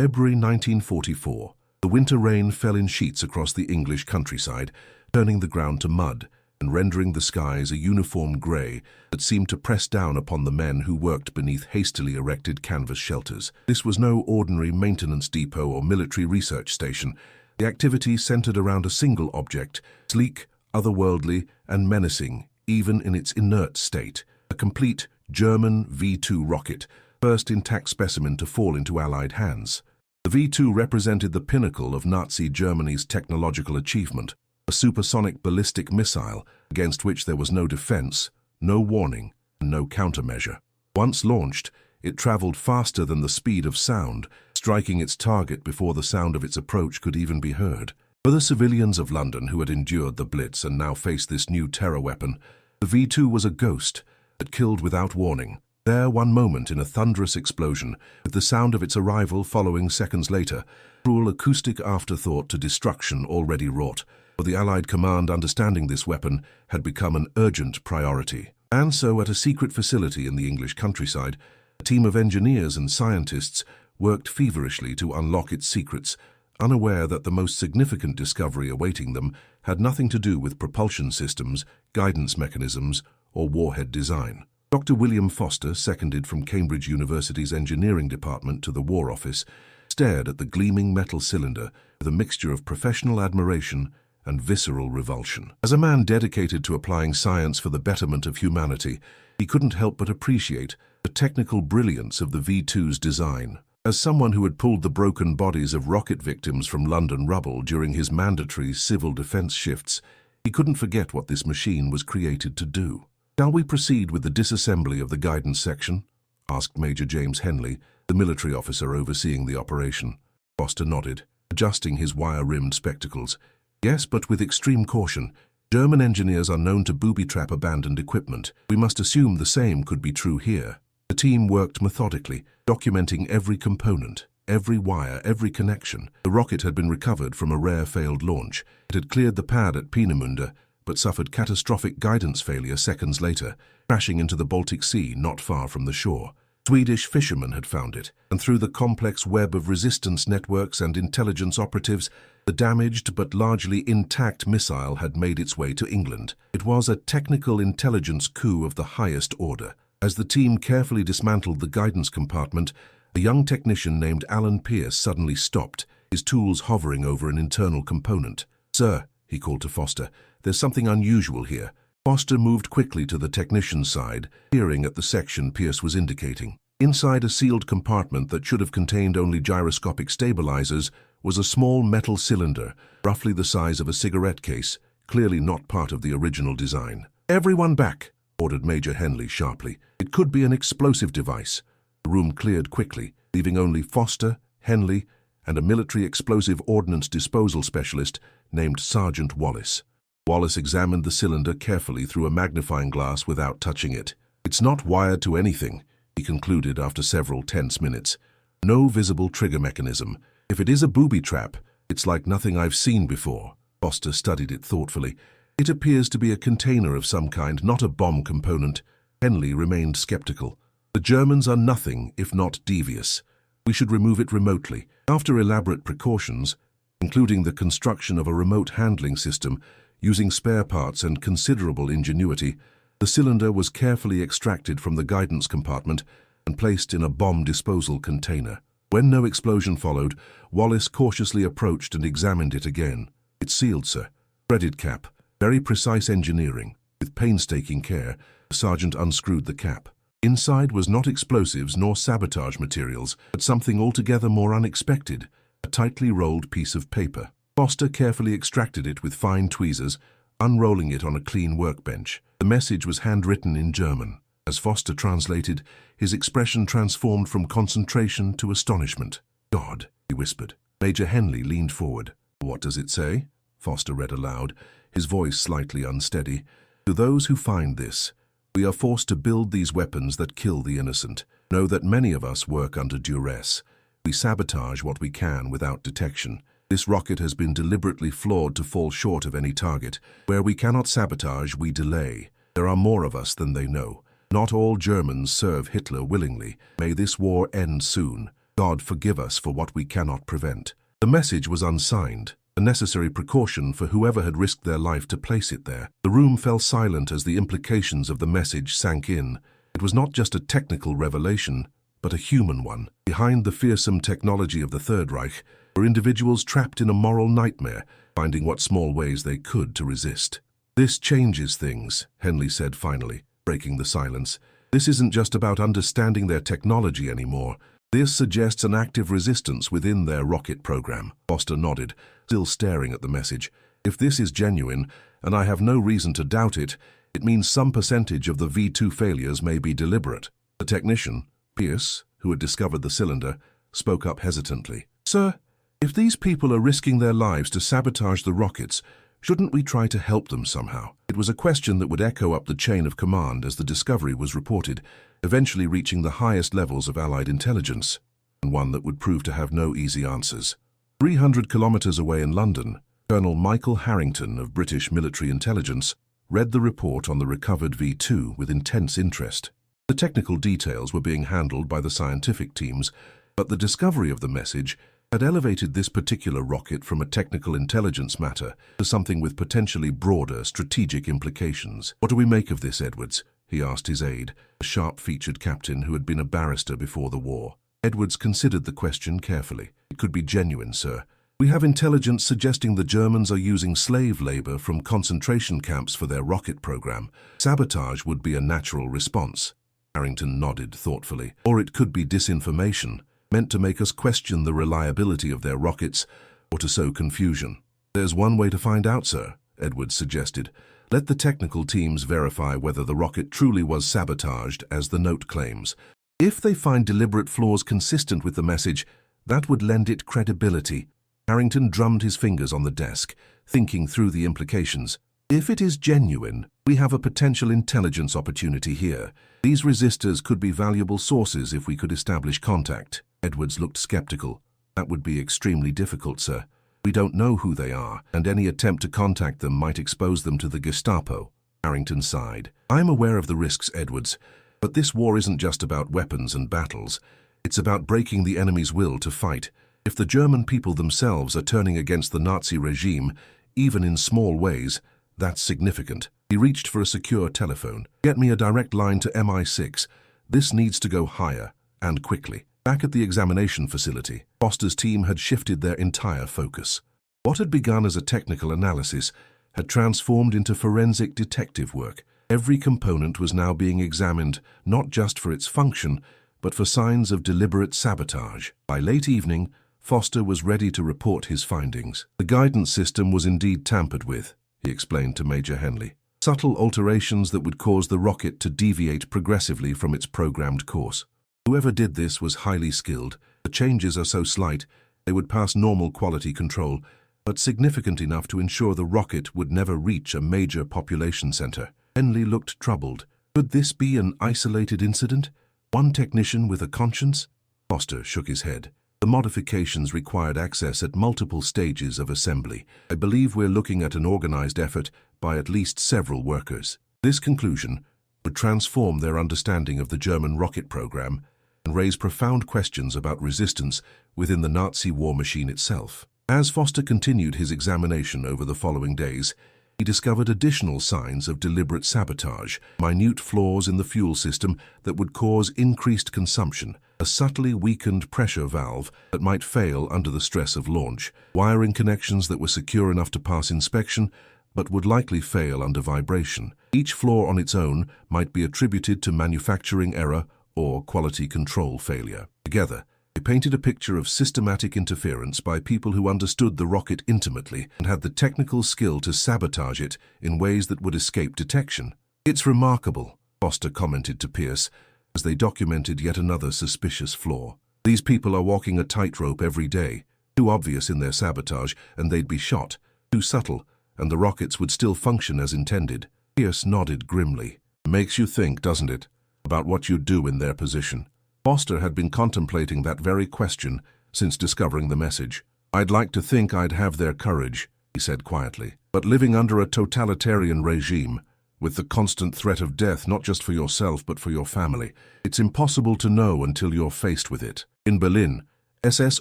February 1944. The winter rain fell in sheets across the English countryside, turning the ground to mud and rendering the skies a uniform grey that seemed to press down upon the men who worked beneath hastily erected canvas shelters. This was no ordinary maintenance depot or military research station. The activity centered around a single object, sleek, otherworldly, and menacing, even in its inert state. A complete German V-2 rocket, first intact specimen to fall into Allied hands. The V-2 represented the pinnacle of Nazi Germany's technological achievement, a supersonic ballistic missile against which there was no defense, no warning, and no countermeasure. Once launched, it traveled faster than the speed of sound, striking its target before the sound of its approach could even be heard. For the civilians of London who had endured the Blitz and now faced this new terror weapon, the V-2 was a ghost that killed without warning. There, one moment in a thunderous explosion, with the sound of its arrival following seconds later, cruel acoustic afterthought to destruction already wrought. For the Allied command, understanding this weapon had become an urgent priority. And so, at a secret facility in the English countryside, a team of engineers and scientists worked feverishly to unlock its secrets, unaware that the most significant discovery awaiting them had nothing to do with propulsion systems, guidance mechanisms, or warhead design. Dr. William Foster, seconded from Cambridge University's engineering department to the War Office, stared at the gleaming metal cylinder with a mixture of professional admiration and visceral revulsion. As a man dedicated to applying science for the betterment of humanity, he couldn't help but appreciate the technical brilliance of the V-2's design. As someone who had pulled the broken bodies of rocket victims from London rubble during his mandatory civil defense shifts, he couldn't forget what this machine was created to do. "Shall we proceed with the disassembly of the guidance section?" asked Major James Henley, the military officer overseeing the operation. Foster nodded, adjusting his wire-rimmed spectacles. "Yes, but with extreme caution. German engineers are known to booby-trap abandoned equipment. We must assume the same could be true here." The team worked methodically, documenting every component, every wire, every connection. The rocket had been recovered from a rare failed launch. It had cleared the pad at Peenemünde, but suffered catastrophic guidance failure seconds later, crashing into the Baltic Sea not far from the shore. Swedish fishermen had found it, and through the complex web of resistance networks and intelligence operatives, the damaged but largely intact missile had made its way to England. It was a technical intelligence coup of the highest order. As the team carefully dismantled the guidance compartment, a young technician named Alan Pierce suddenly stopped, his tools hovering over an internal component. "Sir," he called to Foster, "there's something unusual here." Foster moved quickly to the technician's side, peering at the section Pierce was indicating. Inside a sealed compartment that should have contained only gyroscopic stabilizers was a small metal cylinder, roughly the size of a cigarette case, clearly not part of the original design. "Everyone back," ordered Major Henley sharply. "It could be an explosive device." The room cleared quickly, leaving only Foster, Henley, and a military explosive ordnance disposal specialist named Sergeant Wallace. Wallace examined the cylinder carefully through a magnifying glass without touching it. "It's not wired to anything," he concluded after several tense minutes. "No visible trigger mechanism. If it is a booby trap, it's like nothing I've seen before." Foster studied it thoughtfully. "It appears to be a container of some kind, not a bomb component." Henley remained skeptical. "The Germans are nothing if not devious. We should remove it remotely." After elaborate precautions, including the construction of a remote handling system, using spare parts and considerable ingenuity, the cylinder was carefully extracted from the guidance compartment and placed in a bomb disposal container. When no explosion followed, Wallace cautiously approached and examined it again. "It's sealed, sir. Threaded cap. Very precise engineering." With painstaking care, the sergeant unscrewed the cap. Inside was not explosives nor sabotage materials, but something altogether more unexpected, a tightly rolled piece of paper. Foster carefully extracted it with fine tweezers, unrolling it on a clean workbench. The message was handwritten in German. As Foster translated, his expression transformed from concentration to astonishment. "God," he whispered. Major Henley leaned forward. "What does it say?" Foster read aloud, his voice slightly unsteady. "To those who find this, we are forced to build these weapons that kill the innocent. Know that many of us work under duress. We sabotage what we can without detection. This rocket has been deliberately flawed to fall short of any target. Where we cannot sabotage, we delay. There are more of us than they know. Not all Germans serve Hitler willingly. May this war end soon. God forgive us for what we cannot prevent. The message was unsigned, a necessary precaution for whoever had risked their life to place it there. The room fell silent as the implications of the message sank in. It was not just a technical revelation, but a human one. Behind the fearsome technology of the Third Reich were individuals trapped in a moral nightmare, finding what small ways they could to resist. "This changes things," Henley said finally, breaking the silence. "This isn't just about understanding their technology anymore. This suggests an active resistance within their rocket program." Foster nodded, still staring at the message. "If this is genuine, and I have no reason to doubt it, it means some percentage of the V2 failures may be deliberate." The technician, Pierce, who had discovered the cylinder, spoke up hesitantly. "Sir, if these people are risking their lives to sabotage the rockets, shouldn't we try to help them somehow?" It was a question that would echo up the chain of command as the discovery was reported, eventually reaching the highest levels of Allied intelligence, and one that would prove to have no easy answers. 300 kilometers away in London, Colonel Michael Harrington of British military intelligence read the report on the recovered V2 with intense interest. The technical details were being handled by the scientific teams, but the discovery of the message had elevated this particular rocket from a technical intelligence matter to something with potentially broader strategic implications. "What do we make of this, Edwards?" he asked his aide, a sharp-featured captain who had been a barrister before the war. Edwards considered the question carefully. "It could be genuine, sir. We have intelligence suggesting the Germans are using slave labor from concentration camps for their rocket program. Sabotage would be a natural response." Harrington nodded thoughtfully. "Or it could be disinformation, meant to make us question the reliability of their rockets or to sow confusion." "There's one way to find out, sir," Edwards suggested. "Let the technical teams verify whether the rocket truly was sabotaged, as the note claims. If they find deliberate flaws consistent with the message, that would lend it credibility." Harrington drummed his fingers on the desk, thinking through the implications. "If it is genuine, we have a potential intelligence opportunity here. These resistors could be valuable sources if we could establish contact." Edwards looked skeptical. "That would be extremely difficult, sir. We don't know who they are, and any attempt to contact them might expose them to the Gestapo." Harrington sighed. "I'm aware of the risks, Edwards, but this war isn't just about weapons and battles. It's about breaking the enemy's will to fight. If the German people themselves are turning against the Nazi regime, even in small ways, that's significant." He reached for a secure telephone. "Get me a direct line to MI6. This needs to go higher, and quickly." Back at the examination facility, Foster's team had shifted their entire focus. What had begun as a technical analysis had transformed into forensic detective work. Every component was now being examined, not just for its function, but for signs of deliberate sabotage. By late evening, Foster was ready to report his findings. "The guidance system was indeed tampered with," he explained to Major Henley. "Subtle alterations that would cause the rocket to deviate progressively from its programmed course. Whoever did this was highly skilled. The changes are so slight, they would pass normal quality control, but significant enough to ensure the rocket would never reach a major population center." Henley looked troubled. Could this be an isolated incident? One technician with a conscience? Foster shook his head. "The modifications required access at multiple stages of assembly. I believe we're looking at an organized effort by at least several workers." This conclusion would transform their understanding of the German rocket program and raise profound questions about resistance within the Nazi war machine itself. As Foster continued his examination over the following days, he discovered additional signs of deliberate sabotage, minute flaws in the fuel system that would cause increased consumption, a subtly weakened pressure valve that might fail under the stress of launch, wiring connections that were secure enough to pass inspection but would likely fail under vibration. Each flaw on its own might be attributed to manufacturing error or quality control failure. Together, they painted a picture of systematic interference by people who understood the rocket intimately and had the technical skill to sabotage it in ways that would escape detection. "It's remarkable," Foster commented to Pierce, as they documented yet another suspicious flaw. "These people are walking a tightrope every day. Too obvious in their sabotage, and they'd be shot. Too subtle, and the rockets would still function as intended." Pierce nodded grimly. "Makes you think, doesn't it, about what you'd do in their position?" Foster had been contemplating that very question since discovering the message. "I'd like to think I'd have their courage," he said quietly. "But living under a totalitarian regime, with the constant threat of death not just for yourself but for your family. It's impossible to know until you're faced with it. In Berlin, SS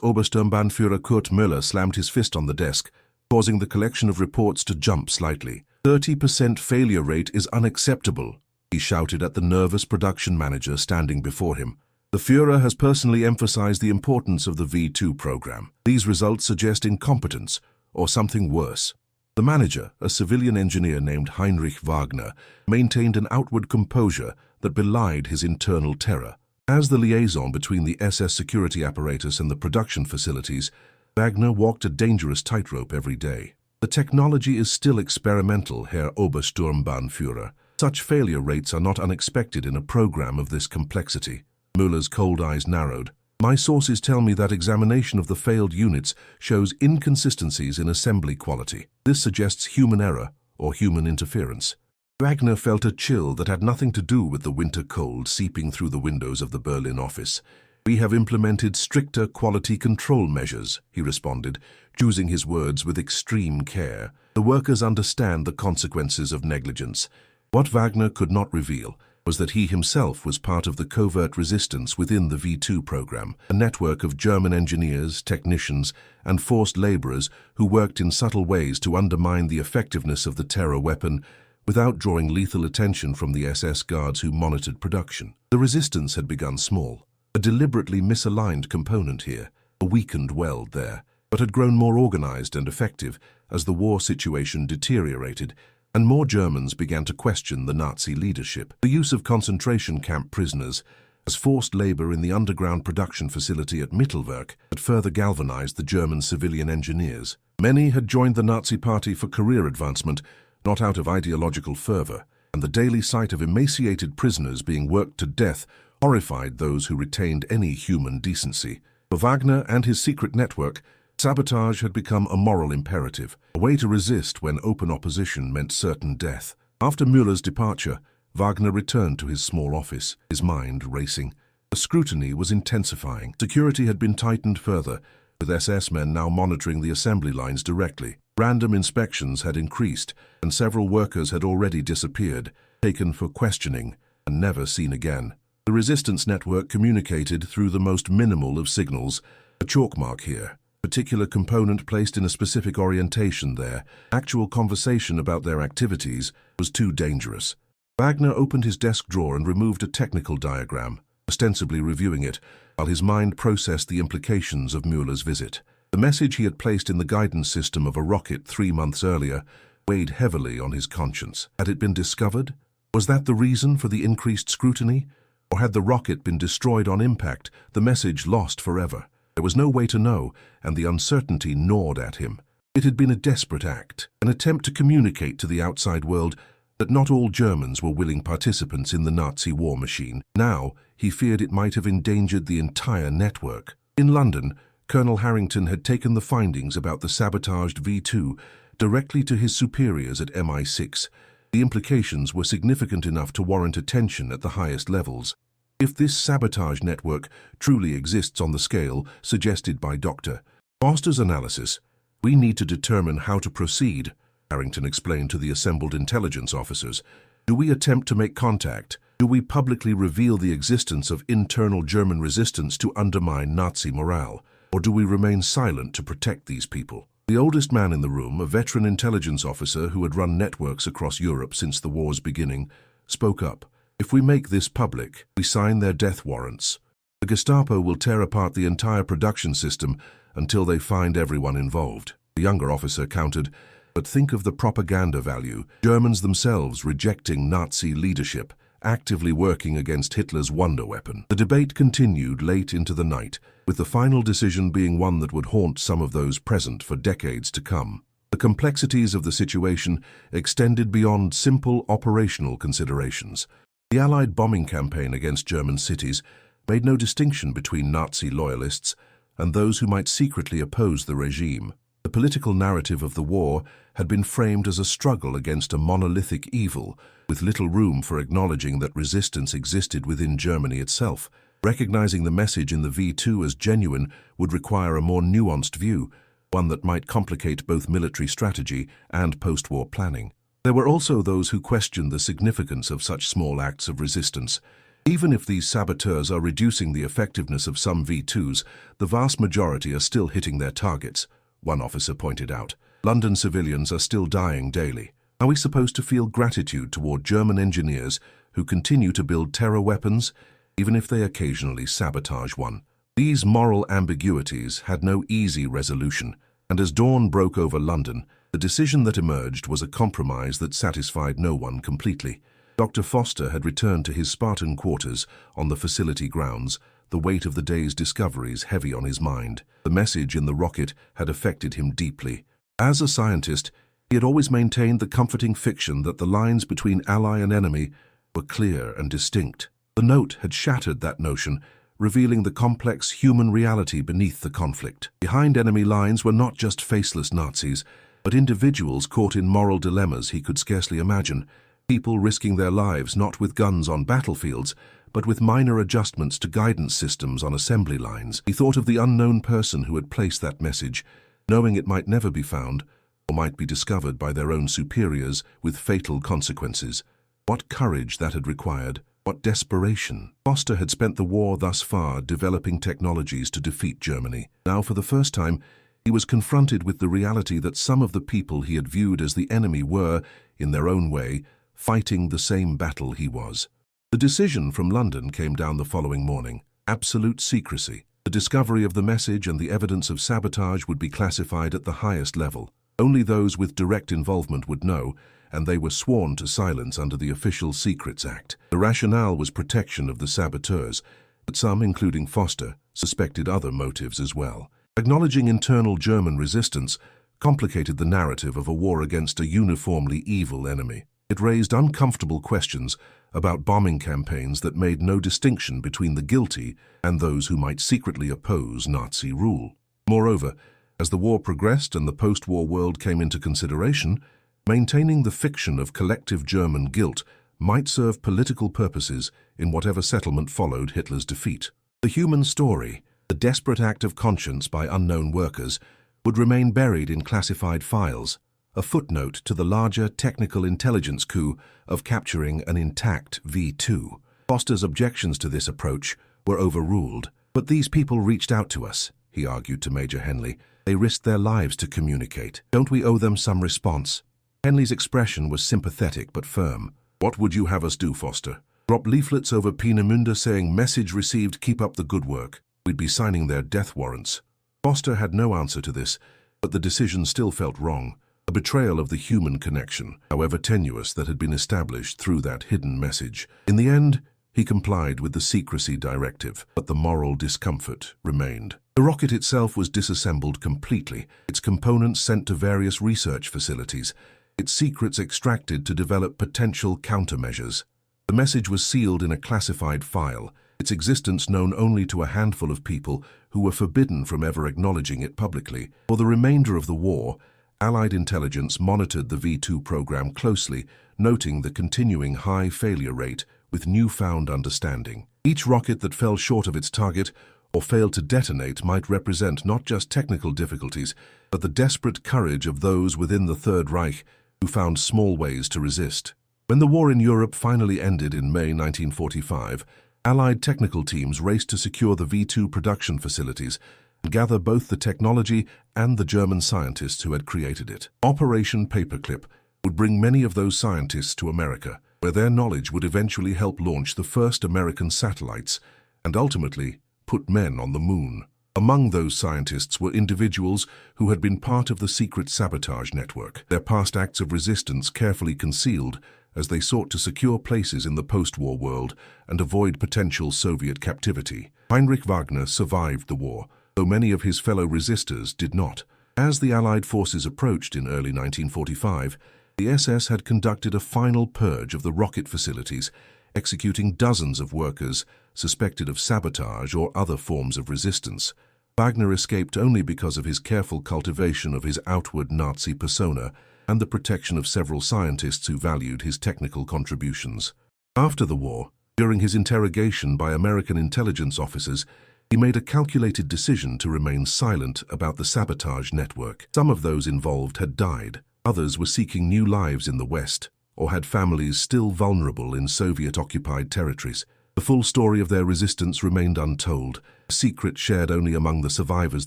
Obersturmbannführer Kurt Müller slammed his fist on the desk, causing the collection of reports to jump slightly. 30% failure rate is unacceptable, he shouted at the nervous production manager standing before him. The Führer has personally emphasized the importance of the V2 program. These results suggest incompetence, or something worse. The manager, a civilian engineer named Heinrich Wagner, maintained an outward composure that belied his internal terror. As the liaison between the SS security apparatus and the production facilities, Wagner walked a dangerous tightrope every day. The technology is still experimental, Herr Obersturmbannführer. Such failure rates are not unexpected in a program of this complexity. Müller's cold eyes narrowed. My sources tell me that examination of the failed units shows inconsistencies in assembly quality. This suggests human error or human interference. Wagner felt a chill that had nothing to do with the winter cold seeping through the windows of the Berlin office. We have implemented stricter quality control measures, he responded, choosing his words with extreme care. The workers understand the consequences of negligence. What Wagner could not reveal was that he himself was part of the covert resistance within the V2 program, a network of German engineers, technicians, and forced laborers who worked in subtle ways to undermine the effectiveness of the terror weapon without drawing lethal attention from the SS guards who monitored production. The resistance had begun small, a deliberately misaligned component here, a weakened weld there, but had grown more organized and effective as the war situation deteriorated and more Germans began to question the Nazi leadership. The use of concentration camp prisoners as forced labor in the underground production facility at Mittelwerk had further galvanized the German civilian engineers. Many had joined the Nazi Party for career advancement, not out of ideological fervor, and the daily sight of emaciated prisoners being worked to death horrified those who retained any human decency. For Wagner and his secret network, sabotage had become a moral imperative, a way to resist when open opposition meant certain death. After Müller's departure, Wagner returned to his small office, his mind racing. The scrutiny was intensifying. Security had been tightened further, with SS men now monitoring the assembly lines directly. Random inspections had increased, and several workers had already disappeared, taken for questioning, and never seen again. The resistance network communicated through the most minimal of signals, a chalk mark here. Particular component placed in a specific orientation there. Actual conversation about their activities was too dangerous. Wagner opened his desk drawer and removed a technical diagram, ostensibly reviewing it, while his mind processed the implications of Müller's visit. The message he had placed in the guidance system of a rocket 3 months earlier weighed heavily on his conscience. Had it been discovered? Was that the reason for the increased scrutiny? Or had the rocket been destroyed on impact, the message lost forever? There was no way to know, and the uncertainty gnawed at him. It had been a desperate act, an attempt to communicate to the outside world that not all Germans were willing participants in the Nazi war machine. Now, he feared it might have endangered the entire network. In London, Colonel Harrington had taken the findings about the sabotaged V2 directly to his superiors at MI6. The implications were significant enough to warrant attention at the highest levels. If this sabotage network truly exists on the scale suggested by Dr. Foster's analysis, we need to determine how to proceed, Harrington explained to the assembled intelligence officers. Do we attempt to make contact? Do we publicly reveal the existence of internal German resistance to undermine Nazi morale? Or do we remain silent to protect these people? The oldest man in the room, a veteran intelligence officer who had run networks across Europe since the war's beginning, spoke up. If we make this public, we sign their death warrants. The Gestapo will tear apart the entire production system until they find everyone involved. The younger officer countered, but think of the propaganda value. Germans themselves rejecting Nazi leadership, actively working against Hitler's wonder weapon. The debate continued late into the night, with the final decision being one that would haunt some of those present for decades to come. The complexities of the situation extended beyond simple operational considerations. The Allied bombing campaign against German cities made no distinction between Nazi loyalists and those who might secretly oppose the regime. The political narrative of the war had been framed as a struggle against a monolithic evil, with little room for acknowledging that resistance existed within Germany itself. Recognizing the message in the V2 as genuine would require a more nuanced view, one that might complicate both military strategy and post-war planning. There were also those who questioned the significance of such small acts of resistance. Even if these saboteurs are reducing the effectiveness of some V2s, the vast majority are still hitting their targets, one officer pointed out. London civilians are still dying daily. Are we supposed to feel gratitude toward German engineers who continue to build terror weapons, even if they occasionally sabotage one? These moral ambiguities had no easy resolution, and as dawn broke over London, the decision that emerged was a compromise that satisfied no one completely. Dr. Foster had returned to his Spartan quarters on the facility grounds, the weight of the day's discoveries heavy on his mind. The message in the rocket had affected him deeply. As a scientist, he had always maintained the comforting fiction that the lines between ally and enemy were clear and distinct. The note had shattered that notion, revealing the complex human reality beneath the conflict. Behind enemy lines were not just faceless Nazis, but individuals caught in moral dilemmas he could scarcely imagine. People risking their lives not with guns on battlefields, but with minor adjustments to guidance systems on assembly lines. He thought of the unknown person who had placed that message, knowing it might never be found, or might be discovered by their own superiors with fatal consequences. What courage that had required, what desperation. Foster had spent the war thus far developing technologies to defeat Germany. Now, for the first time, he was confronted with the reality that some of the people he had viewed as the enemy were, in their own way, fighting the same battle he was. The decision from London came down the following morning. Absolute secrecy. The discovery of the message and the evidence of sabotage would be classified at the highest level. Only those with direct involvement would know, and they were sworn to silence under the Official Secrets Act. The rationale was protection of the saboteurs, but some, including Foster, suspected other motives as well. Acknowledging internal German resistance complicated the narrative of a war against a uniformly evil enemy. It raised uncomfortable questions about bombing campaigns that made no distinction between the guilty and those who might secretly oppose Nazi rule. Moreover, as the war progressed and the post-war world came into consideration, maintaining the fiction of collective German guilt might serve political purposes in whatever settlement followed Hitler's defeat. The human story, the desperate act of conscience by unknown workers, would remain buried in classified files, a footnote to the larger technical intelligence coup of capturing an intact V2. Foster's objections to this approach were overruled. But these people reached out to us, he argued to Major Henley. They risked their lives to communicate. Don't we owe them some response? Henley's expression was sympathetic but firm. What would you have us do, Foster? Drop leaflets over Peenemünde saying, "Message received, keep up the good work." We'd be signing their death warrants. Foster had no answer to this, but the decision still felt wrong. A betrayal of the human connection, however tenuous, that had been established through that hidden message. In the end, he complied with the secrecy directive, but the moral discomfort remained. The rocket itself was disassembled completely, its components sent to various research facilities, its secrets extracted to develop potential countermeasures. The message was sealed in a classified file, its existence known only to a handful of people who were forbidden from ever acknowledging it publicly. For the remainder of the war, Allied intelligence monitored the V2 program closely, noting the continuing high failure rate with newfound understanding. Each rocket that fell short of its target or failed to detonate might represent not just technical difficulties, but the desperate courage of those within the Third Reich who found small ways to resist. When the war in Europe finally ended in May 1945, Allied technical teams raced to secure the V2 production facilities and gather both the technology and the German scientists who had created it. Operation Paperclip would bring many of those scientists to America, where their knowledge would eventually help launch the first American satellites and ultimately put men on the moon. Among those scientists were individuals who had been part of the secret sabotage network, their past acts of resistance carefully concealed as they sought to secure places in the post-war world and avoid potential Soviet captivity. Heinrich Wagner survived the war, though many of his fellow resistors did not. As the Allied forces approached in early 1945, the SS had conducted a final purge of the rocket facilities, executing dozens of workers suspected of sabotage or other forms of resistance. Wagner escaped only because of his careful cultivation of his outward Nazi persona and the protection of several scientists who valued his technical contributions. After the war, during his interrogation by American intelligence officers, he made a calculated decision to remain silent about the sabotage network. Some of those involved had died, Others were seeking new lives in the West, or had families still vulnerable in Soviet-occupied territories. The full story of their resistance remained untold, a secret shared only among the survivors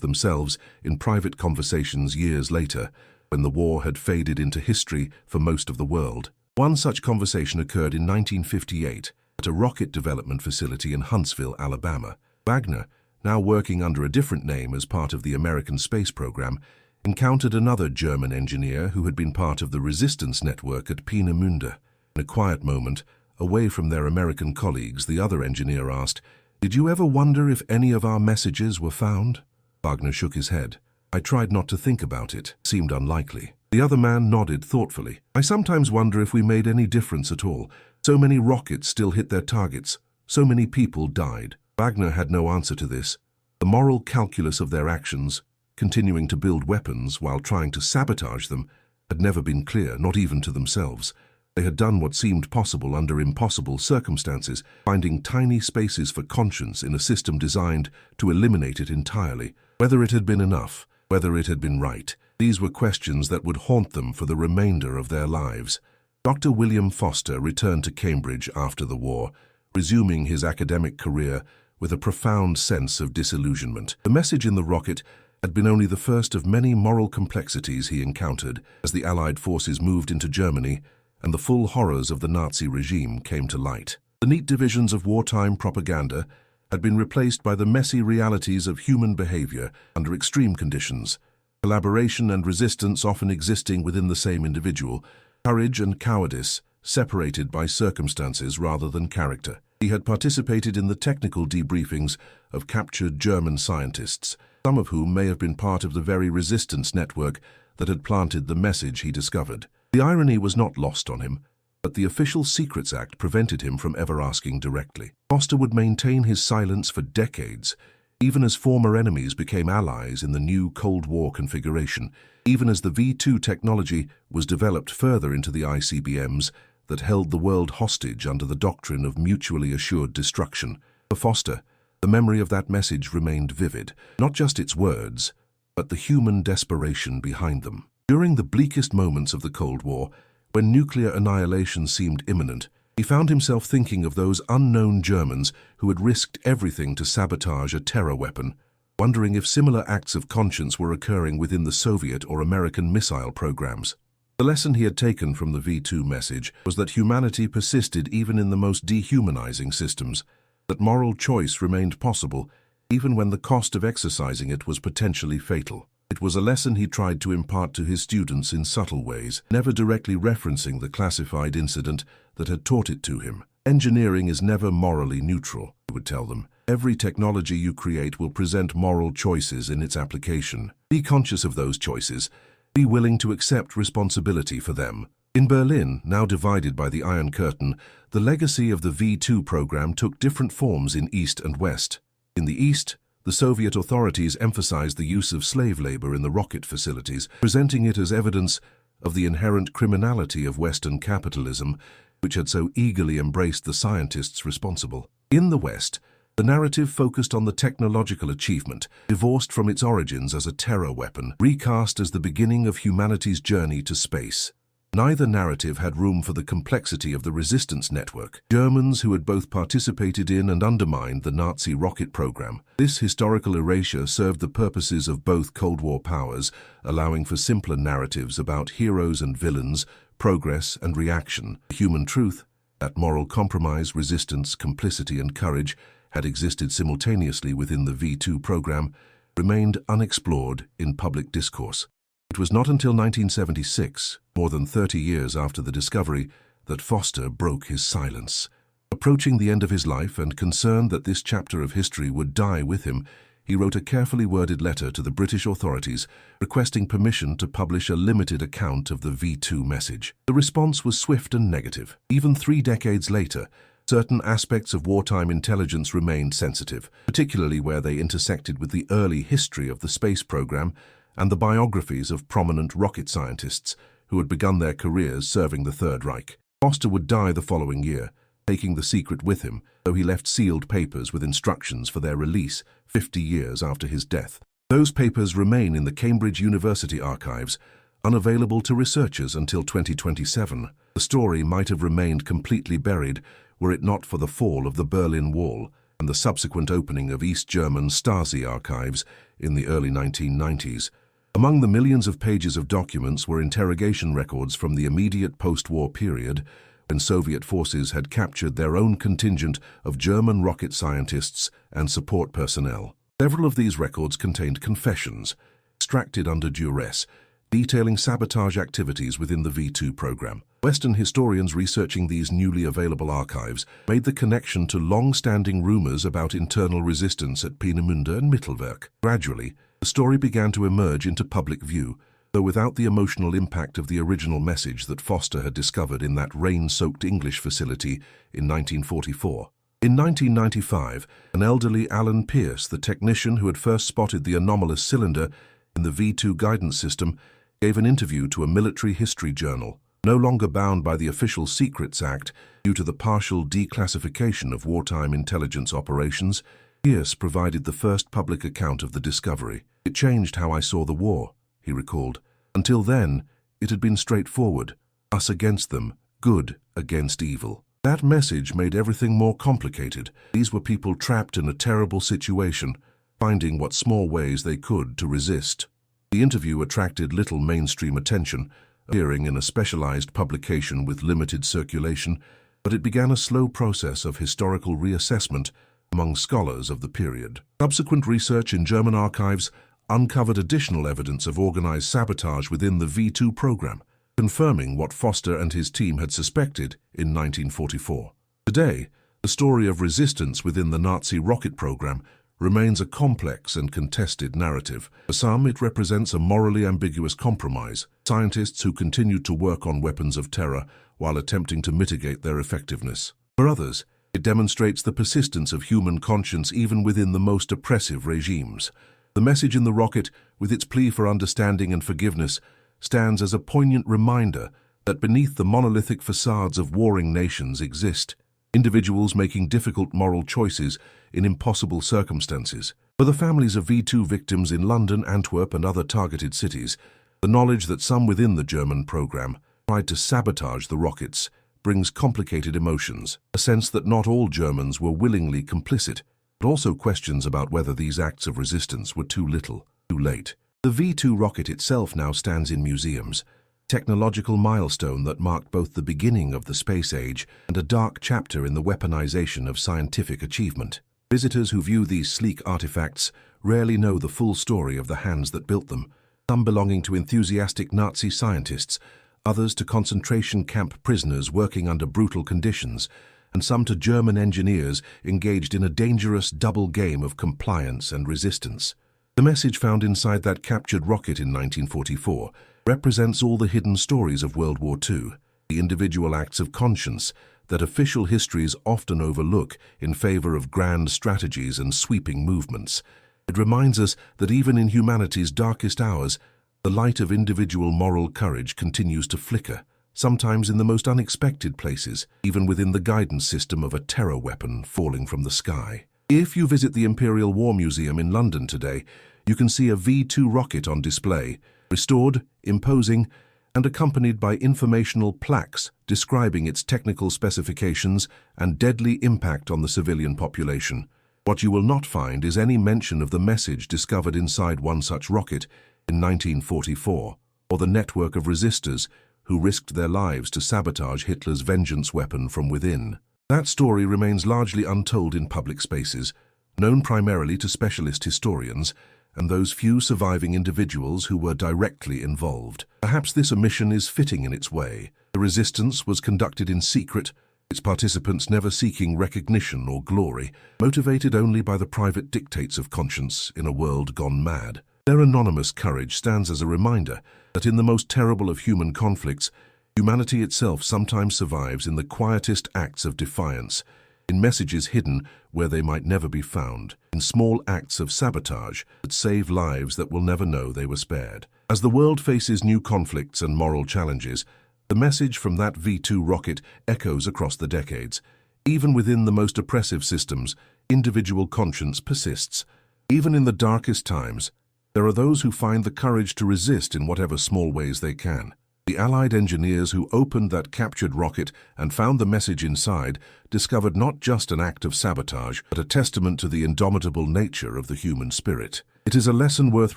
themselves in private conversations years later, when the war had faded into history for most of the world. One such conversation occurred in 1958 at a rocket development facility in Huntsville, Alabama. Wagner, now working under a different name as part of the American space program, encountered another German engineer who had been part of the resistance network at Peenemünde. In a quiet moment, away from their American colleagues, the other engineer asked, "Did you ever wonder if any of our messages were found?" Wagner shook his head. "I tried not to think about it. It seemed unlikely." The other man nodded thoughtfully. "I sometimes wonder if we made any difference at all. So many rockets still hit their targets. So many people died." Wagner had no answer to this. The moral calculus of their actions, continuing to build weapons while trying to sabotage them, had never been clear, not even to themselves. They had done what seemed possible under impossible circumstances, finding tiny spaces for conscience in a system designed to eliminate it entirely. Whether it had been enough, whether it had been right, these were questions that would haunt them for the remainder of their lives. Dr. William Foster returned to Cambridge after the war, resuming his academic career with a profound sense of disillusionment. The message in the rocket had been only the first of many moral complexities he encountered as the Allied forces moved into Germany and the full horrors of the Nazi regime came to light. The neat divisions of wartime propaganda had been replaced by the messy realities of human behavior under extreme conditions, collaboration and resistance often existing within the same individual, courage and cowardice separated by circumstances rather than character. He had participated in the technical debriefings of captured German scientists, some of whom may have been part of the very resistance network that had planted the message he discovered. The irony was not lost on him, but the Official Secrets Act prevented him from ever asking directly. Foster would maintain his silence for decades, even as former enemies became allies in the new Cold War configuration, even as the V2 technology was developed further into the ICBMs that held the world hostage under the doctrine of mutually assured destruction. For Foster, the memory of that message remained vivid, not just its words, but the human desperation behind them. During the bleakest moments of the Cold War, when nuclear annihilation seemed imminent, he found himself thinking of those unknown Germans who had risked everything to sabotage a terror weapon, wondering if similar acts of conscience were occurring within the Soviet or American missile programs. The lesson he had taken from the V2 message was that humanity persisted even in the most dehumanizing systems, that moral choice remained possible even when the cost of exercising it was potentially fatal. It was a lesson he tried to impart to his students in subtle ways, never directly referencing the classified incident that had taught it to him. "Engineering is never morally neutral," he would tell them. "Every technology you create will present moral choices in its application. Be conscious of those choices. Be willing to accept responsibility for them." In Berlin, now divided by the Iron Curtain, the legacy of the V2 program took different forms in East and West. In the East, the Soviet authorities emphasized the use of slave labor in the rocket facilities, presenting it as evidence of the inherent criminality of Western capitalism, which had so eagerly embraced the scientists responsible. In the West, the narrative focused on the technological achievement, divorced from its origins as a terror weapon, recast as the beginning of humanity's journey to space. Neither narrative had room for the complexity of the resistance network, Germans who had both participated in and undermined the Nazi rocket program. This historical erasure served the purposes of both Cold War powers, allowing for simpler narratives about heroes and villains, progress and reaction. The human truth, that moral compromise, resistance, complicity and courage had existed simultaneously within the V2 program, remained unexplored in public discourse. It was not until 1976, more than 30 years after the discovery, that Foster broke his silence. Approaching the end of his life and concerned that this chapter of history would die with him, he wrote a carefully worded letter to the British authorities requesting permission to publish a limited account of the V2 message. The response was swift and negative. Even 3 decades later, certain aspects of wartime intelligence remained sensitive, particularly where they intersected with the early history of the space program and the biographies of prominent rocket scientists who had begun their careers serving the Third Reich. Foster would die the following year, taking the secret with him, though he left sealed papers with instructions for their release 50 years after his death. Those papers remain in the Cambridge University archives, unavailable to researchers until 2027. The story might have remained completely buried were it not for the fall of the Berlin Wall and the subsequent opening of East German Stasi archives in the early 1990s. Among the millions of pages of documents were interrogation records from the immediate post-war period, when Soviet forces had captured their own contingent of German rocket scientists and support personnel. Several of these records contained confessions, extracted under duress, detailing sabotage activities within the V2 program. Western historians researching these newly available archives made the connection to long-standing rumors about internal resistance at Peenemünde and Mittelwerk. Gradually, the story began to emerge into public view, though without the emotional impact of the original message that Foster had discovered in that rain-soaked English facility in 1944. In 1995, an elderly Alan Pierce, the technician who had first spotted the anomalous cylinder in the V2 guidance system, gave an interview to a military history journal. No longer bound by the Official Secrets Act due to the partial declassification of wartime intelligence operations, Pierce provided the first public account of the discovery. "It changed how I saw the war," he recalled. "Until then, it had been straightforward. Us against them, good against evil." That message made everything more complicated. These were people trapped in a terrible situation, finding what small ways they could to resist. The interview attracted little mainstream attention, appearing in a specialized publication with limited circulation, but it began a slow process of historical reassessment among scholars of the period. Subsequent research in German archives uncovered additional evidence of organized sabotage within the V2 program, confirming what Foster and his team had suspected in 1944. Today, the story of resistance within the Nazi rocket program remains a complex and contested narrative. For some, it represents a morally ambiguous compromise, scientists who continued to work on weapons of terror while attempting to mitigate their effectiveness. For others, it demonstrates the persistence of human conscience even within the most oppressive regimes. The message in the rocket, with its plea for understanding and forgiveness, stands as a poignant reminder that beneath the monolithic facades of warring nations exist individuals making difficult moral choices in impossible circumstances. For the families of V2 victims in London, Antwerp, and other targeted cities, the knowledge that some within the German program tried to sabotage the rockets brings complicated emotions, a sense that not all Germans were willingly complicit, but also questions about whether these acts of resistance were too little, too late. The V2 rocket itself now stands in museums, a technological milestone that marked both the beginning of the space age and a dark chapter in the weaponization of scientific achievement. Visitors who view these sleek artifacts rarely know the full story of the hands that built them, some belonging to enthusiastic Nazi scientists, others to concentration camp prisoners working under brutal conditions, and some to German engineers engaged in a dangerous double game of compliance and resistance. The message found inside that captured rocket in 1944 represents all the hidden stories of World War II, the individual acts of conscience that official histories often overlook in favor of grand strategies and sweeping movements. It reminds us that even in humanity's darkest hours, the light of individual moral courage continues to flicker, sometimes in the most unexpected places, even within the guidance system of a terror weapon falling from the sky. If you visit the Imperial War Museum in London today, you can see a V2 rocket on display, restored, imposing, and accompanied by informational plaques describing its technical specifications and deadly impact on the civilian population. What you will not find is any mention of the message discovered inside one such rocket in 1944, or the network of resistors who risked their lives to sabotage Hitler's vengeance weapon from within. That story remains largely untold in public spaces, known primarily to specialist historians and those few surviving individuals who were directly involved. Perhaps this omission is fitting in its way. The resistance was conducted in secret, its participants never seeking recognition or glory, motivated only by the private dictates of conscience in a world gone mad. Their anonymous courage stands as a reminder that in the most terrible of human conflicts, humanity itself sometimes survives in the quietest acts of defiance, in messages hidden where they might never be found, in small acts of sabotage that save lives that will never know they were spared. As the world faces new conflicts and moral challenges, the message from that V2 rocket echoes across the decades. Even within the most oppressive systems, individual conscience persists. Even in the darkest times, There are those who find the courage to resist in whatever small ways they can. The Allied engineers who opened that captured rocket and found the message inside discovered not just an act of sabotage, but a testament to the indomitable nature of the human spirit. It is a lesson worth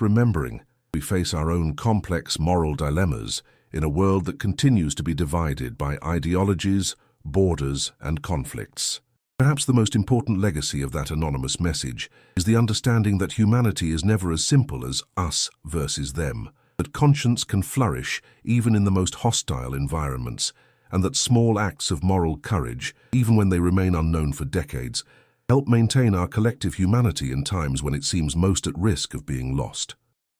remembering. We face our own complex moral dilemmas in a world that continues to be divided by ideologies, borders, and conflicts. Perhaps the most important legacy of that anonymous message is the understanding that humanity is never as simple as us versus them, that conscience can flourish even in the most hostile environments, and that small acts of moral courage, even when they remain unknown for decades, help maintain our collective humanity in times when it seems most at risk of being lost.